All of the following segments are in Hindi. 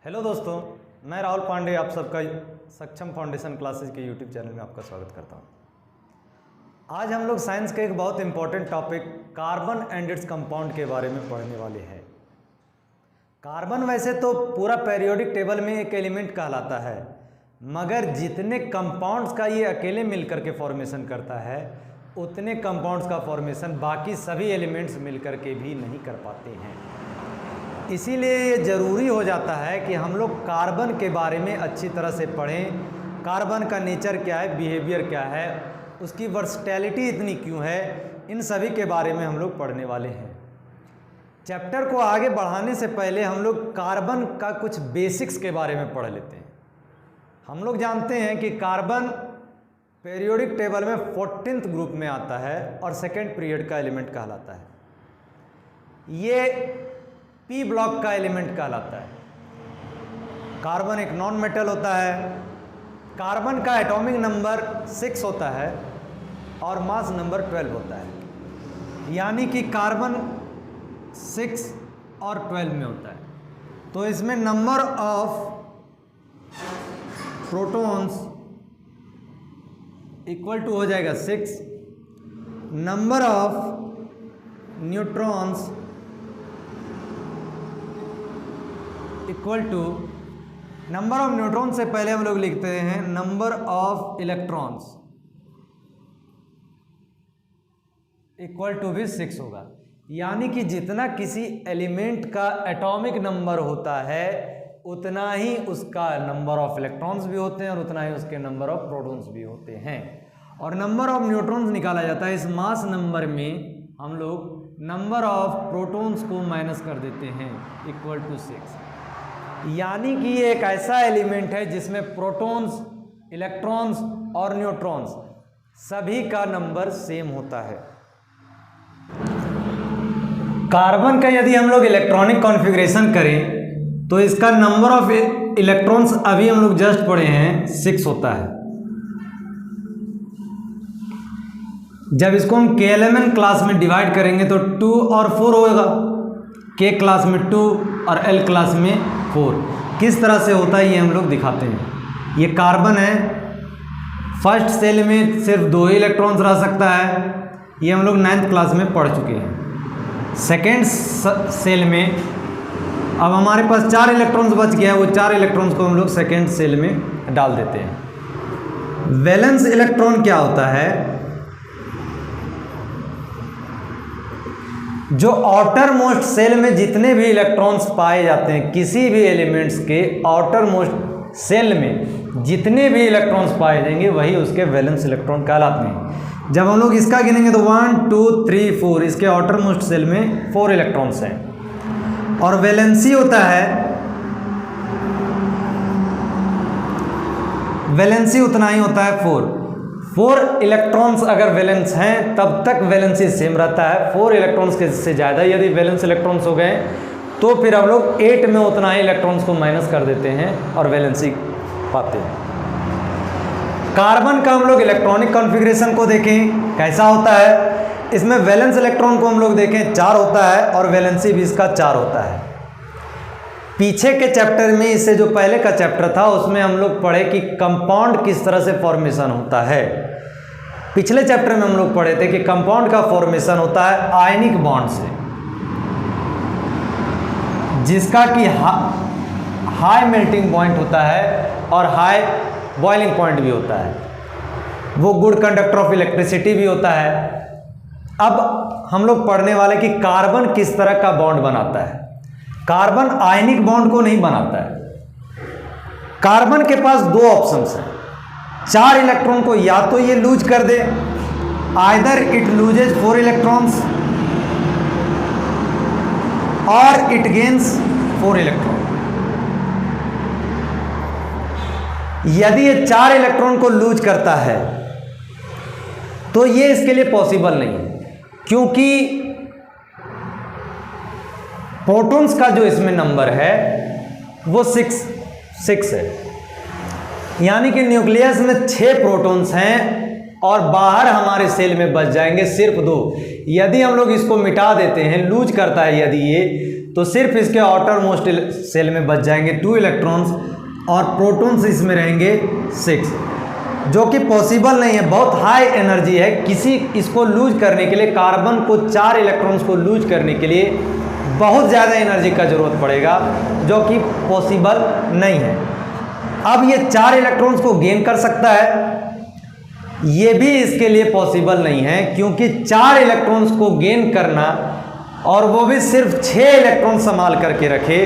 हेलो दोस्तों, मैं राहुल पांडे आप सबका सक्षम फाउंडेशन क्लासेस के यूट्यूब चैनल में आपका स्वागत करता हूं। आज हम लोग साइंस के एक बहुत important topic carbon and its compound के बारे में पढ़ने वाले हैं। कार्बन वैसे तो पूरा पीरियोडिक टेबल में एक एलिमेंट कहलाता है, मगर जितने कंपाउंड्स का ये अकेले मिलकर के फॉर्मेशन करता है उतने कंपाउंड्स का फॉर्मेशन बाकी सभी एलिमेंट्स मिलकर के भी नहीं कर पाते हैं। इसीलिए ये ज़रूरी हो जाता है कि हम लोग कार्बन के बारे में अच्छी तरह से पढ़ें। कार्बन का नेचर क्या है, बिहेवियर क्या है, उसकी वर्सटैलिटी इतनी क्यों है, इन सभी के बारे में हम लोग पढ़ने वाले हैं। चैप्टर को आगे बढ़ाने से पहले हम लोग कार्बन का कुछ बेसिक्स के बारे में पढ़ लेते हैं। हम लोग जानते हैं कि कार्बन पीरियोडिक टेबल में 14th ग्रुप में आता है और सेकेंड पीरियड का एलिमेंट कहलाता है। ये पी ब्लॉक का एलिमेंट कहलाता है। कार्बन एक नॉन मेटल होता है। कार्बन का एटॉमिक नंबर 6 होता है और मास नंबर 12 होता है, यानी कि कार्बन 6 और 12 में होता है। तो इसमें number of protons equal to हो जाएगा 6, number of neutrons equal to, number of neutron से पहले हम लोग लिखते हैं number of electrons equal to भी 6 होगा। यानी कि जितना किसी एलिमेंट का एटॉमिक नंबर होता है उतना ही उसका नंबर ऑफ इलेक्ट्रॉन्स भी होते हैं और उतना ही उसके नंबर ऑफ प्रोटॉन्स भी होते हैं। और नंबर ऑफ न्यूट्रॉन्स निकाला जाता है इस मास नंबर में। हम लोग नंबर ऑफ प्रोटॉन्स को माइनस कर देते हैं इक्वल टू 6। यानी कि ये एक ऐसा एलिमेंट है जिसमें प्रोटॉन्स, इलेक्ट्रॉन्स और न्यूट्रॉन्स सभी का नंबर सेम होता है। कार्बन का यदि हम लोग इलेक्ट्रॉनिक कॉन्फ़िगरेशन करें तो इसका नंबर ऑफ इलेक्ट्रॉन्स अभी हम लोग जस्ट पढ़े हैं 6 होता है। जब इसको हम KLMN क्लास में डिवाइड करेंगे तो 2 और 4 होगा। K क्लास में 2 और L क्लास में 4। किस तरह से होता है ये हम लोग दिखाते हैं। ये कार्बन है, फर्स्ट सेल में सिर्फ 2 ही इलेक्ट्रॉन्स रह सकता है, ये हम लोग 9th क्लास में पढ़ चुके हैं। सेकेंड सेल में अब हमारे पास 4 इलेक्ट्रॉन्स बच गया है, वो 4 इलेक्ट्रॉन्स को हम लोग सेकेंड सेल में डाल देते हैं। वैलेंस इलेक्ट्रॉन क्या होता है? जो आउटर मोस्ट सेल में जितने भी इलेक्ट्रॉन्स पाए जाते हैं, किसी भी एलिमेंट्स के आउटर मोस्ट सेल में जितने भी इलेक्ट्रॉन्स पाए जाएंगे वही उसके वैलेंस इलेक्ट्रॉन कहलाते हैं। जब हम लोग इसका गिनेंगे तो 1 2 3 4, इसके आउटर मोस्ट सेल में 4 इलेक्ट्रॉन्स हैं। और वैलेंसी होता है, वैलेंसी उतना ही होता है 4 इलेक्ट्रॉन्स अगर वैलेंस हैं तब तक वैलेंसी सेम रहता है। 4 इलेक्ट्रॉन्स के से ज़्यादा यदि वैलेंस इलेक्ट्रॉन्स हो गए तो फिर हम लोग 8 में उतना ही इलेक्ट्रॉन्स को माइनस कर देते हैं और वैलेंसी पाते हैं। कार्बन का हम लोग इलेक्ट्रॉनिक कॉन्फ़िगरेशन को देखें कैसा होता है। इसमें वैलेंस इलेक्ट्रॉन को हम लोग देखें 4 होता है और वैलेंसी भी इसका 4 होता है। पीछे के चैप्टर में, इससे जो पहले का चैप्टर था उसमें हम लोग पढ़े कि कंपाउंड किस तरह से फॉर्मेशन होता है। पिछले चैप्टर में हम लोग पढ़े थे कि कंपाउंड का फॉर्मेशन होता है आयनिक बॉन्ड से, जिसका कि हाई मेल्टिंग पॉइंट होता है और हाई बॉइलिंग पॉइंट भी होता है। वो गुड कंडक्टर ऑफ इलेक्ट्रिसिटी भी होता है। अब हम लोग पढ़ने वाले कि कार्बन किस तरह का बॉन्ड बनाता है। कार्बन आयनिक बॉन्ड को नहीं बनाता है। कार्बन के पास 2 ऑप्शंस हैं। 4 इलेक्ट्रॉन को या तो ये लूज कर दे, आइदर इट लूजेज 4 इलेक्ट्रॉन्स और इट गेन्स 4 इलेक्ट्रॉन। यदि ये 4 इलेक्ट्रॉन को लूज करता है तो ये इसके लिए पॉसिबल नहीं है, क्योंकि प्रोटॉन्स का जो इसमें नंबर है वो 6 है। यानी कि न्यूक्लियस में 6 प्रोटॉन्स हैं और बाहर हमारे सेल में बच जाएंगे सिर्फ 2। यदि हम लोग इसको मिटा देते हैं, लूज करता है यदि ये, तो सिर्फ इसके आउटर मोस्ट सेल में बच जाएंगे 2 इलेक्ट्रॉन्स और प्रोटॉन्स इसमें रहेंगे 6, जो कि पॉसिबल नहीं है। बहुत हाई एनर्जी है। किसी इसको लूज करने के लिए, कार्बन को 4 इलेक्ट्रॉन्स को लूज करने के लिए बहुत ज़्यादा एनर्जी का ज़रूरत पड़ेगा, जो कि पॉसिबल नहीं है। अब ये 4 इलेक्ट्रॉन्स को गेन कर सकता है, ये भी इसके लिए पॉसिबल नहीं है, क्योंकि 4 इलेक्ट्रॉन्स को गेन करना और वो भी सिर्फ 6 इलेक्ट्रॉन संभाल करके रखे,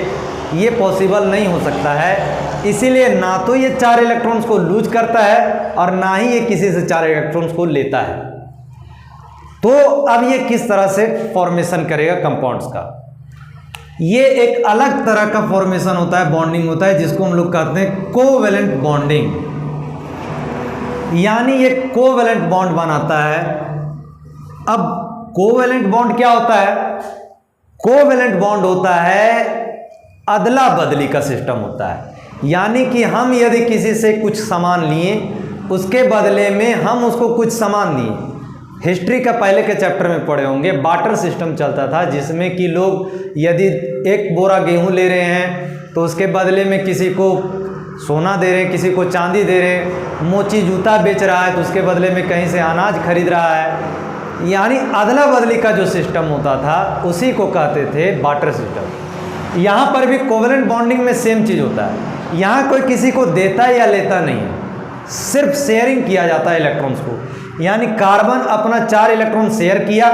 ये पॉसिबल नहीं हो सकता है। इसीलिए ना तो ये 4 इलेक्ट्रॉन्स को लूज करता है और ना ही ये किसी से 4 इलेक्ट्रॉन्स को लेता है। तो अब ये किस तरह से फॉर्मेशन करेगा कंपाउंड्स का? ये एक अलग तरह का फॉर्मेशन होता है, बॉन्डिंग होता है, जिसको हम लोग कहते हैं कोवैलेंट बॉन्डिंग। यानी ये कोवैलेंट बॉन्ड बनाता है। अब कोवैलेंट बॉन्ड क्या होता है? कोवैलेंट बॉन्ड होता है अदला बदली का सिस्टम होता है। यानी कि हम यदि किसी से कुछ सामान लिए, उसके बदले में हम उसको कुछ सामान दिए। हिस्ट्री का पहले के चैप्टर में पढ़े होंगे, बार्टर सिस्टम चलता था, जिसमें कि लोग यदि 1 बोरा गेहूं ले रहे हैं तो उसके बदले में किसी को सोना दे रहे हैं, किसी को चांदी दे रहे हैं, मोची जूता बेच रहा है तो उसके बदले में कहीं से अनाज खरीद रहा है। यानी अदला बदली का जो सिस्टम होता था उसी को कहते थे बार्टर सिस्टम। यहाँ पर भी कोवैलेंट बॉन्डिंग में सेम चीज़ होता है। यहाँ कोई किसी को देता या लेता नहीं है, सिर्फ शेयरिंग किया जाता है इलेक्ट्रॉन्स को। यानी कार्बन अपना 4 इलेक्ट्रॉन शेयर किया,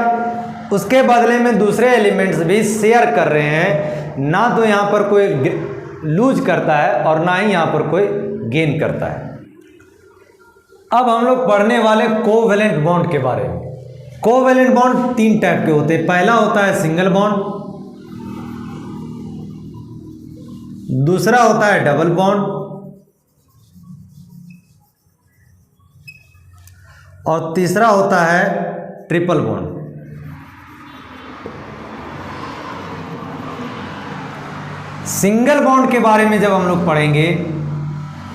उसके बदले में दूसरे एलिमेंट्स भी शेयर कर रहे हैं। ना तो यहाँ पर कोई लूज करता है और ना ही यहाँ पर कोई गेन करता है। अब हम लोग पढ़ने वाले कोवैलेंट बॉन्ड के बारे में। कोवैलेंट बॉन्ड 3 टाइप के होते हैं। पहला होता है सिंगल बॉन्ड, दूसरा होता है डबल बॉन्ड और तीसरा होता है ट्रिपल बॉन्ड। सिंगल बॉन्ड के बारे में जब हम लोग पढ़ेंगे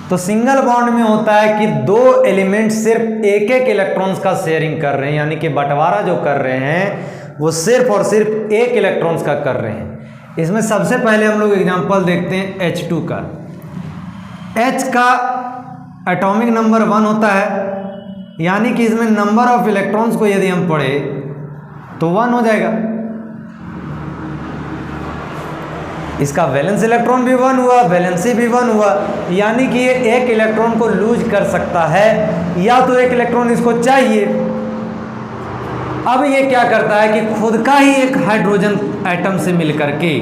तो सिंगल बॉन्ड में होता है कि 2 एलिमेंट सिर्फ एक इलेक्ट्रॉन्स का शेयरिंग कर रहे हैं, यानी कि बंटवारा जो कर रहे हैं वो सिर्फ और सिर्फ 1 इलेक्ट्रॉन्स का कर रहे हैं। इसमें सबसे पहले हम लोग एग्जांपल देखते हैं H2 का। H का एटॉमिक नंबर 1 होता है, यानी कि इसमें नंबर ऑफ इलेक्ट्रॉन्स को यदि हम पढ़े तो 1 हो जाएगा। इसका वैलेंस इलेक्ट्रॉन भी 1 हुआ, वैलेंसी भी 1 हुआ, यानी कि ये 1 इलेक्ट्रॉन को लूज कर सकता है, या तो 1 इलेक्ट्रॉन इसको चाहिए। अब ये क्या करता है कि खुद का ही एक हाइड्रोजन एटम से मिलकर के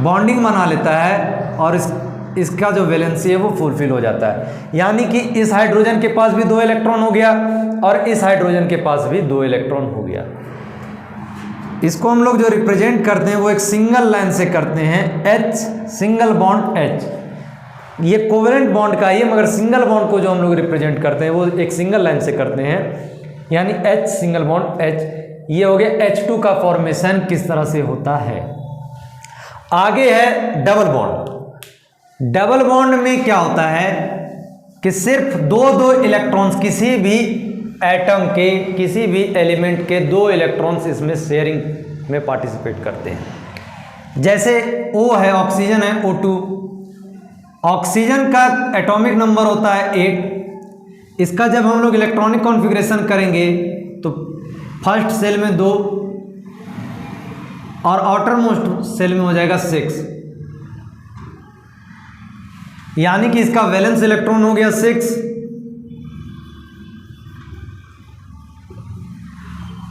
बॉन्डिंग बना लेता है और इसका जो वैलेंसी है वो फुलफिल हो जाता है। यानी कि इस हाइड्रोजन के पास भी 2 इलेक्ट्रॉन हो गया और इस हाइड्रोजन के पास भी 2 इलेक्ट्रॉन हो गया। इसको हम लोग जो रिप्रेजेंट करते हैं वो एक सिंगल लाइन से करते हैं, H सिंगल बॉन्ड H। ये कोवैलेंट बॉन्ड का ही है, मगर सिंगल बॉन्ड को जो हम लोग रिप्रेजेंट करते हैं वो एक सिंगल लाइन से करते हैं, यानी H सिंगल बॉन्ड H। ये हो गया H2 का फॉर्मेशन किस तरह से होता है। आगे है डबल बॉन्ड। डबल बॉन्ड में क्या होता है कि सिर्फ 2 इलेक्ट्रॉन्स, किसी भी एटम के, किसी भी एलिमेंट के 2 इलेक्ट्रॉन्स इसमें शेयरिंग में पार्टिसिपेट करते हैं। जैसे O है, ऑक्सीजन है, O2। ऑक्सीजन का एटॉमिक नंबर होता है 8। इसका जब हम लोग इलेक्ट्रॉनिक कॉन्फ़िगरेशन करेंगे तो फर्स्ट सेल में 2 और आउटर मोस्ट सेल में हो जाएगा 6, यानी कि इसका वैलेंस इलेक्ट्रॉन हो गया 6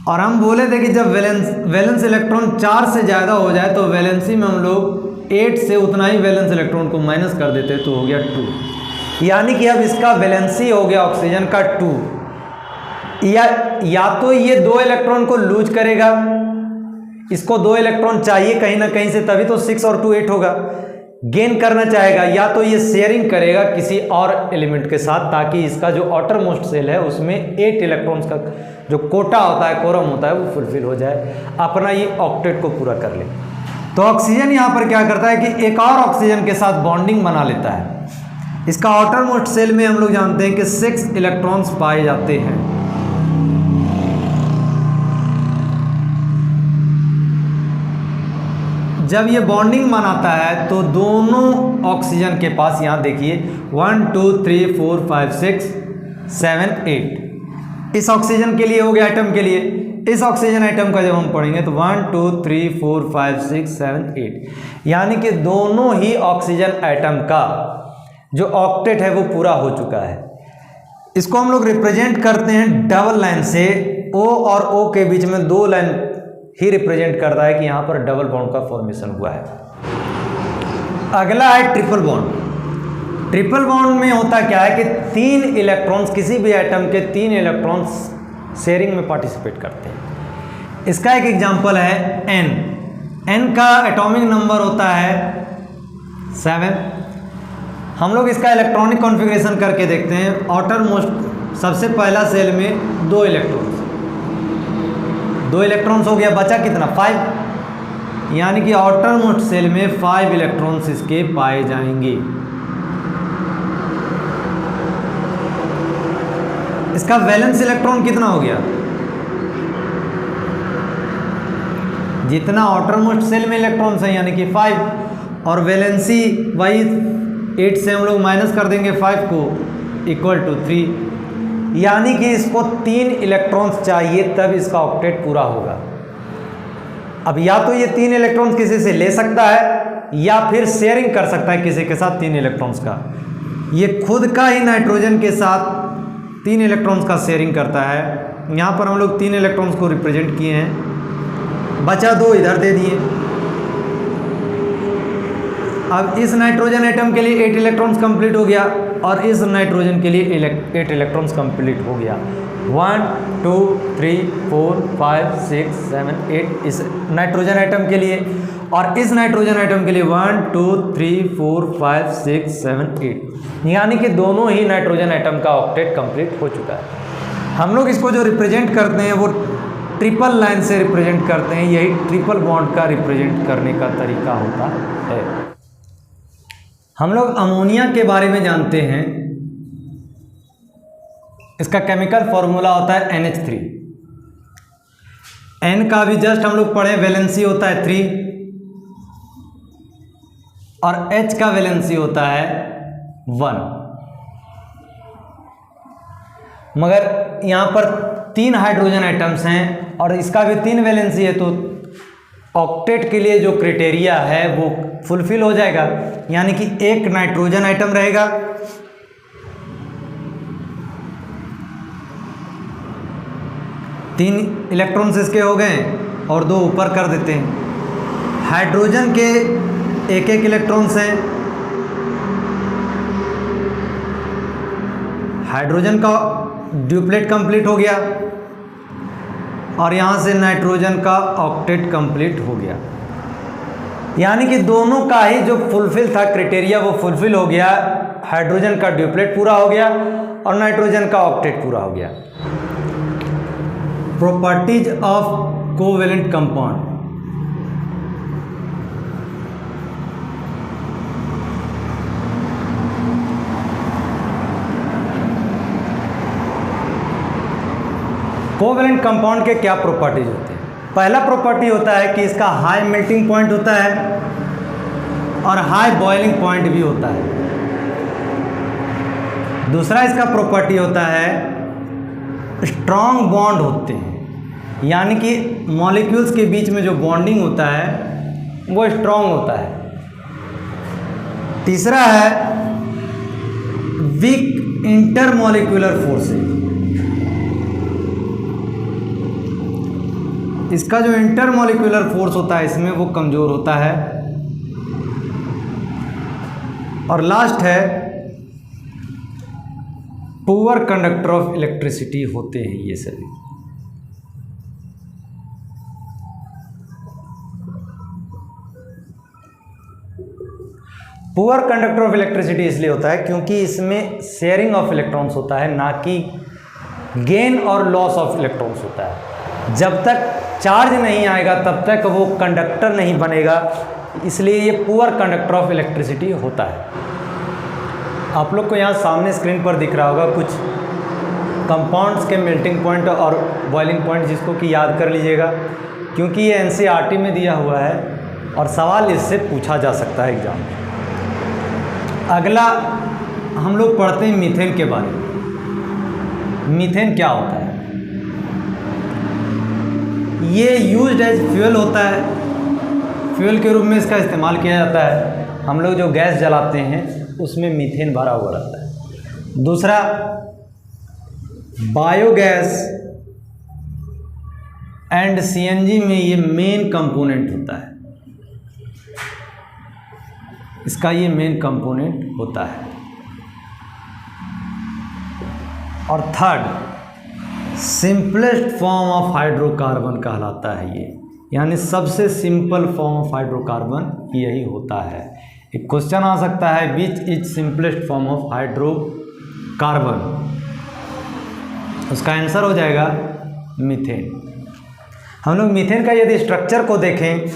और हम बोले थे कि जब वैलेंस इलेक्ट्रॉन 4 से ज़्यादा हो जाए तो वैलेंसी में हम लोग 8 से उतना ही वैलेंस इलेक्ट्रॉन को माइनस कर देते तो हो गया 2। यानी कि अब इसका वैलेंसी हो गया ऑक्सीजन का 2। या तो ये 2 इलेक्ट्रॉन को लूज करेगा, इसको 2 इलेक्ट्रॉन चाहिए कहीं ना कहीं से, तभी तो 6 और 2 8 होगा। गेन करना चाहेगा, या तो ये शेयरिंग करेगा किसी और एलिमेंट के साथ, ताकि इसका जो आउटर मोस्ट सेल है उसमें 8 इलेक्ट्रॉन्स का जो कोटा होता है, कोरम होता है, वो फुलफिल हो जाए, अपना ये ऑक्टेट को पूरा कर ले। तो ऑक्सीजन यहाँ पर क्या करता है कि एक और ऑक्सीजन के साथ बॉन्डिंग बना लेता है। इसका आउटर मोस्ट शेल में हम लोग जानते हैं कि 6 इलेक्ट्रॉन्स पाए जाते हैं। जब ये बॉन्डिंग बनाता है तो दोनों ऑक्सीजन के पास, यहाँ देखिए 1 2 3 4 5 6 7 8, इस ऑक्सीजन के लिए हो गया, एटम के लिए। इस ऑक्सीजन एटम का जब हम पढ़ेंगे तो 1 2 3 4 5 6 7 8, यानी कि दोनों ही ऑक्सीजन एटम का जो ऑक्टेट है वो पूरा हो चुका है। इसको हम लोग रिप्रेजेंट करते हैं डबल लाइन से। O और O के बीच में 2 लाइन ही रिप्रेजेंट करता है कि यहाँ पर डबल बॉन्ड का फॉर्मेशन हुआ है। अगला है ट्रिपल बॉन्ड। ट्रिपल बॉन्ड में होता क्या है कि 3 इलेक्ट्रॉन्स, किसी भी एटम के 3 इलेक्ट्रॉन्स शेयरिंग में पार्टिसिपेट करते हैं। इसका एक एग्जांपल है N। N का एटॉमिक नंबर होता है 7। हम लोग इसका इलेक्ट्रॉनिक कॉन्फ़िगरेशन करके देखते हैं। आउटर मोस्ट सबसे पहला सेल में 2 इलेक्ट्रॉन्स हो गया, बचा कितना 5, यानी कि आउटर मोस्ट सेल में 5 इलेक्ट्रॉन्स इसके पाए जाएंगे। इसका वैलेंस इलेक्ट्रॉन कितना हो गया, जितना आउटर मोस्ट सेल में इलेक्ट्रॉन्स हैं यानी कि 5, और वैलेंसी वही 8 से हम लोग माइनस कर देंगे 5 को, इक्वल टू 3, यानी कि इसको 3 इलेक्ट्रॉन्स चाहिए तब इसका ऑक्टेट पूरा होगा। अब या तो ये 3 इलेक्ट्रॉन्स किसी से ले सकता है या फिर शेयरिंग कर सकता है किसी के साथ 3 इलेक्ट्रॉन्स का। ये खुद का ही नाइट्रोजन के साथ 3 इलेक्ट्रॉन्स का शेयरिंग करता है। यहाँ पर हम लोग 3 इलेक्ट्रॉन्स को रिप्रेजेंट किए हैं, बचा 2 इधर दे दिए। अब इस नाइट्रोजन एटम के लिए 8 इलेक्ट्रॉन्स कंप्लीट हो गया और इस नाइट्रोजन के लिए 8 इलेक्ट्रॉन्स कंप्लीट हो गया। 1 2 3 4 5 6 7 8 इस नाइट्रोजन एटम के लिए, और इस नाइट्रोजन एटम के लिए 1 2 3 4 5 6 7 8, यानी कि दोनों ही नाइट्रोजन एटम का ऑक्टेट कंप्लीट हो चुका है। हम लोग इसको जो रिप्रेजेंट करते हैं वो ट्रिपल लाइन से रिप्रेजेंट करते हैं। यही ट्रिपल बॉन्ड का रिप्रेजेंट करने का तरीका होता है। हम लोग अमोनिया के बारे में जानते हैं। इसका केमिकल फॉर्मूला होता है NH3। N का भी जस्ट हम लोग पढ़े, वैलेंसी होता है 3 और H का वैलेंसी होता है 1। मगर यहाँ पर 3 हाइड्रोजन एटम्स हैं और इसका भी 3 वैलेंसी है, तो ऑक्टेट के लिए जो क्राइटेरिया है वो फुलफिल हो जाएगा, यानी कि 1 नाइट्रोजन एटम रहेगा, 3 इलेक्ट्रॉन्स इसके हो गए और 2 ऊपर कर देते हैं। हाइड्रोजन के 1 इलेक्ट्रॉन्स हैं, हाइड्रोजन का ड्यूप्लेट कंप्लीट हो गया और यहाँ से नाइट्रोजन का ऑक्टेट कंप्लीट हो गया, यानी कि दोनों का ही जो फुलफिल था क्राइटेरिया वो फुलफिल हो गया। हाइड्रोजन का ड्यूप्लेट पूरा हो गया और नाइट्रोजन का ऑक्टेट पूरा हो गया। Properties of covalent compound. Covalent compound के क्या प्रॉपर्टीज होते हैं? पहला प्रॉपर्टी होता है कि इसका हाई मेल्टिंग पॉइंट होता है और हाई बॉइलिंग पॉइंट भी होता है। दूसरा इसका प्रॉपर्टी होता है स्ट्रॉन्ग बॉन्ड होते हैं, यानी कि मॉलिक्यूल्स के बीच में जो बॉन्डिंग होता है वो स्ट्रॉन्ग होता है। तीसरा है वीक इंटरमॉलिक्यूलर फोर्सेज। इसका जो इंटरमॉलिक्यूलर फोर्स होता है इसमें वो कमज़ोर होता है। और लास्ट है पुअर कंडक्टर ऑफ इलेक्ट्रिसिटी होते हैं ये सभी। पुअर कंडक्टर ऑफ इलेक्ट्रिसिटी इसलिए होता है क्योंकि इसमें शेयरिंग ऑफ इलेक्ट्रॉन्स होता है, ना कि गेन और लॉस ऑफ इलेक्ट्रॉन्स होता है। जब तक चार्ज नहीं आएगा तब तक वो कंडक्टर नहीं बनेगा, इसलिए ये पुअर कंडक्टर ऑफ इलेक्ट्रिसिटी होता है। आप लोग को यहाँ सामने स्क्रीन पर दिख रहा होगा कुछ कंपाउंड्स के मेल्टिंग पॉइंट और बॉइलिंग पॉइंट, जिसको कि याद कर लीजिएगा, क्योंकि ये एनसीईआरटी में दिया हुआ है और सवाल इससे पूछा जा सकता है एग्जाम में। अगला हम लोग पढ़ते हैं मीथेन के बारे में। मीथेन क्या होता है? ये यूज्ड एज फ्यूल होता है, फ्यूल के रूप में इसका इस्तेमाल किया जाता है। हम लोग जो गैस जलाते हैं उसमें मीथेन भरा हुआ रहता है। दूसरा, बायोगैस एंड सीएनजी में ये मेन कंपोनेंट होता है, इसका ये मेन कंपोनेंट होता है। और third, simplest form of hydrocarbon कहलाता है ये, यानी सबसे सिंपल फॉर्म ऑफ हाइड्रोकार्बन यही होता है। एक क्वेश्चन आ सकता है, which is simplest form of hydrocarbon, उसका आंसर हो जाएगा मीथेन। हम लोग मीथेन का यदि स्ट्रक्चर को देखें,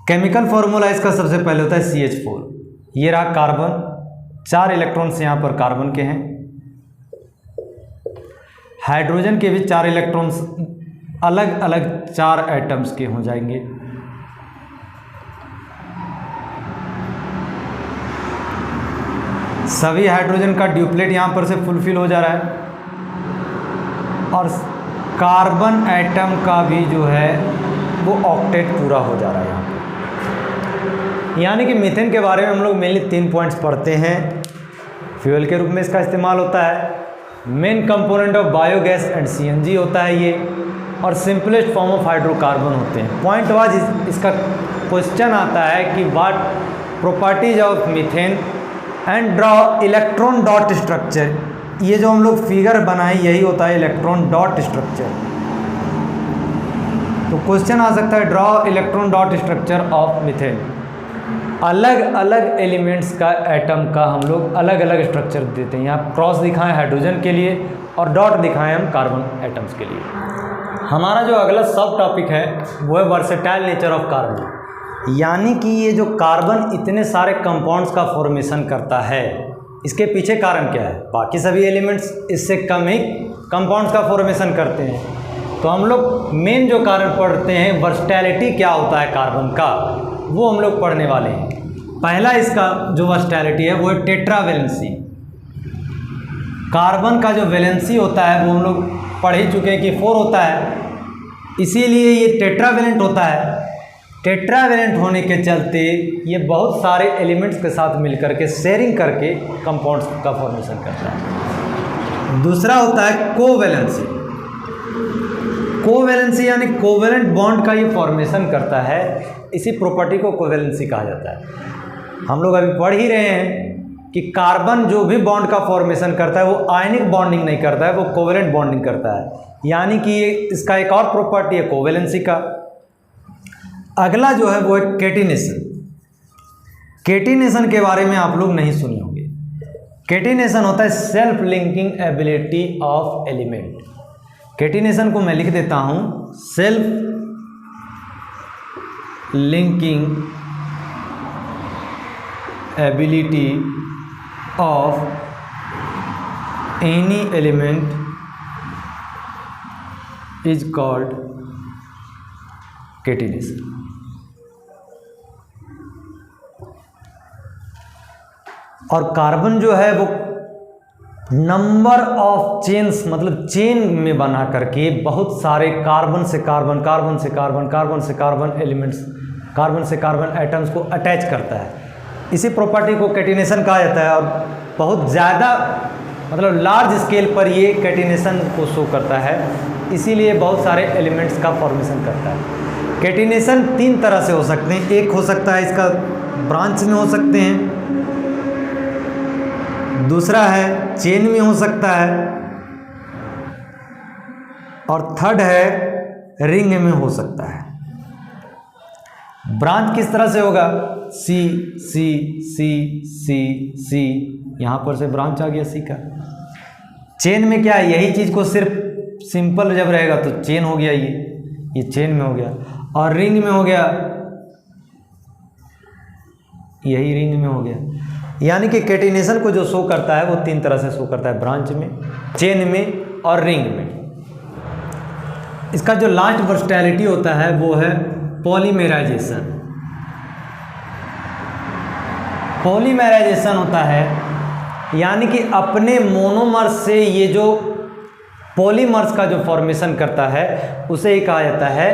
केमिकल फॉर्मूला इसका सबसे पहले होता है CH4। ये रहा कार्बन, 4 इलेक्ट्रॉन्स यहाँ पर कार्बन के हैं। हाइड्रोजन के भी 4 इलेक्ट्रॉन्स अलग अलग 4 एटम्स के हो जाएंगे। सभी हाइड्रोजन का ड्यूप्लेट यहाँ पर से फुलफिल हो जा रहा है, और कार्बन एटम का भी जो है वो ऑक्टेट पूरा हो जा रहा है यहाँ पर। यानी कि मीथेन के बारे में हम लोग मेनली 3 पॉइंट्स पढ़ते हैं। फ्यूल के रूप में इसका इस्तेमाल होता है, main component of biogas and CNG होता है ये, और सिंपलेस्ट फॉर्म ऑफ हाइड्रोकार्बन होते हैं। पॉइंट वाइज इसका क्वेश्चन आता है कि what properties of methane and draw electron dot structure. ये जो हम लोग फिगर बनाए यही होता है इलेक्ट्रॉन डॉट स्ट्रक्चर। तो क्वेश्चन आ सकता है, draw electron dot structure of methane. अलग अलग एलिमेंट्स का एटम का हम लोग अलग अलग स्ट्रक्चर देते हैं। यहाँ क्रॉस दिखाएं हाइड्रोजन के लिए और डॉट दिखाएं हम कार्बन एटम्स के लिए। हमारा जो अगला सब टॉपिक है वो है वर्सेटाइल नेचर ऑफ कार्बन, यानी कि ये जो कार्बन इतने सारे कंपाउंड्स का फॉर्मेशन करता है, इसके पीछे कारण क्या है? बाकी सभी एलिमेंट्स इससे कम ही कंपाउंड्स का फॉर्मेशन करते हैं। तो हम लोग मेन जो कारण पढ़ते हैं वर्सेटैलिटी क्या होता है कार्बन का, वो हम लोग पढ़ने वाले हैं। पहला इसका जो वर्सेटैलिटी है वो है टेट्रावैलेंसी। कार्बन का जो वैलेंसी होता है वो हम लोग पढ़ ही चुके हैं कि 4 होता है, इसीलिए ये टेट्रावैलेंट होता है। टेट्रावैलेंट होने के चलते ये बहुत सारे एलिमेंट्स के साथ मिलकर के शेयरिंग करके कंपाउंड्स का फॉर्मेशन करता है। दूसरा होता है कोवैलेंसी। कोवैलेंसी यानी कोवैलेंट बॉन्ड का ये फॉर्मेशन करता है, इसी प्रॉपर्टी को कोवैलेंसी कहा जाता है। हम लोग अभी पढ़ ही रहे हैं कि कार्बन जो भी बॉन्ड का फॉर्मेशन करता है वो आयनिक बॉन्डिंग नहीं करता है, वो कोवैलेंट बॉन्डिंग करता है। यानी कि ये इसका एक और प्रॉपर्टी है कोवैलेंसी का। अगला जो है वो है कैटिनेशन। कैटिनेशन के बारे में आप लोग नहीं सुने होंगे। कैटिनेशन होता है self linking ability of element. Catenation को मैं लिख देता हूँ, self linking ability of any element is called catenation. और कार्बन जो है वो नंबर ऑफ चेन्स, मतलब चेन में बना करके बहुत सारे कार्बन से कार्बन, कार्बन से कार्बन, कार्बन से कार्बन एलिमेंट्स, कार्बन से कार्बन एटम्स को अटैच करता है। इसी प्रॉपर्टी को कैटिनेशन कहा जाता है। और बहुत ज़्यादा मतलब लार्ज स्केल पर ये कैटिनेशन को शो करता है, इसीलिए बहुत सारे एलिमेंट्स का फॉर्मेशन करता है। कैटिनेशन 3 तरह से हो सकते हैं। एक हो सकता है इसका ब्रांच में हो सकते हैं, दूसरा है चेन में हो सकता है, और थर्ड है रिंग में हो सकता है। ब्रांच किस तरह से होगा? सी सी सी सी सी, यहाँ पर से ब्रांच आ गया सी का। चेन में क्या है? यही चीज़ को सिर्फ सिंपल जब रहेगा तो चेन हो गया, ये चेन में हो गया। और रिंग में हो गया, यही रिंग में हो गया। यानी कि कैटिनेशन को जो शो करता है वो 3 तरह से शो करता है, ब्रांच में, चेन में और रिंग में। इसका जो लास्ट वर्सटैलिटी होता है वो है पॉलीमेराइजेशन। पॉलीमेराइजेशन होता है यानी कि अपने मोनोमर्स से ये जो पॉलीमर्स का जो फॉर्मेशन करता है उसे ही कहा जाता है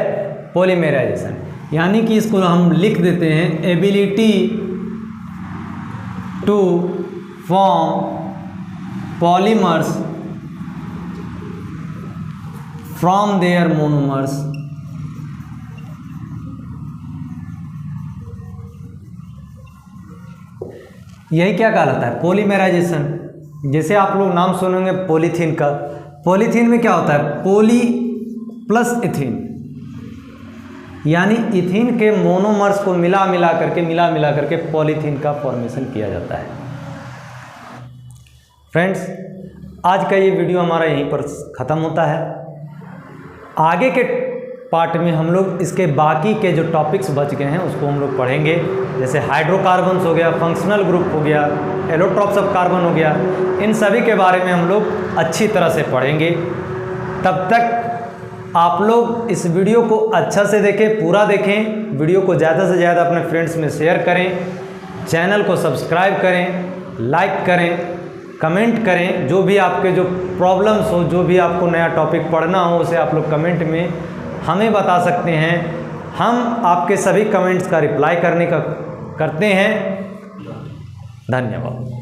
पॉलीमेराइजेशन। यानी कि इसको हम लिख देते हैं ability to form polymers from their monomers यही क्या कहलाता है, पॉलीमेराइजेशन। जैसे आप लोग नाम सुनेंगे पॉलीथीन का, पॉलीथीन में क्या होता है, पॉली प्लस इथीन, यानी इथीन के मोनोमर्स को मिला मिला करके पॉलीथीन का फॉर्मेशन किया जाता है। फ्रेंड्स, आज का ये वीडियो हमारा यहीं पर ख़त्म होता है। आगे के पार्ट में हम लोग इसके बाकी के जो टॉपिक्स बच गए हैं उसको हम लोग पढ़ेंगे, जैसे हाइड्रोकार्बन्स हो गया, फंक्शनल ग्रुप हो गया, एलोट्रॉप्स ऑफ कार्बन हो गया, इन सभी के बारे में हम लोग अच्छी तरह से पढ़ेंगे। तब तक आप लोग इस वीडियो को अच्छा से देखें, पूरा देखें, वीडियो को ज़्यादा से ज़्यादा अपने फ्रेंड्स में शेयर करें, चैनल को सब्सक्राइब करें, लाइक करें, कमेंट करें। जो भी आपके जो प्रॉब्लम्स हो, जो भी आपको नया टॉपिक पढ़ना हो, उसे आप लोग कमेंट में हमें बता सकते हैं। हम आपके सभी कमेंट्स का रिप्लाई करते हैं। धन्यवाद।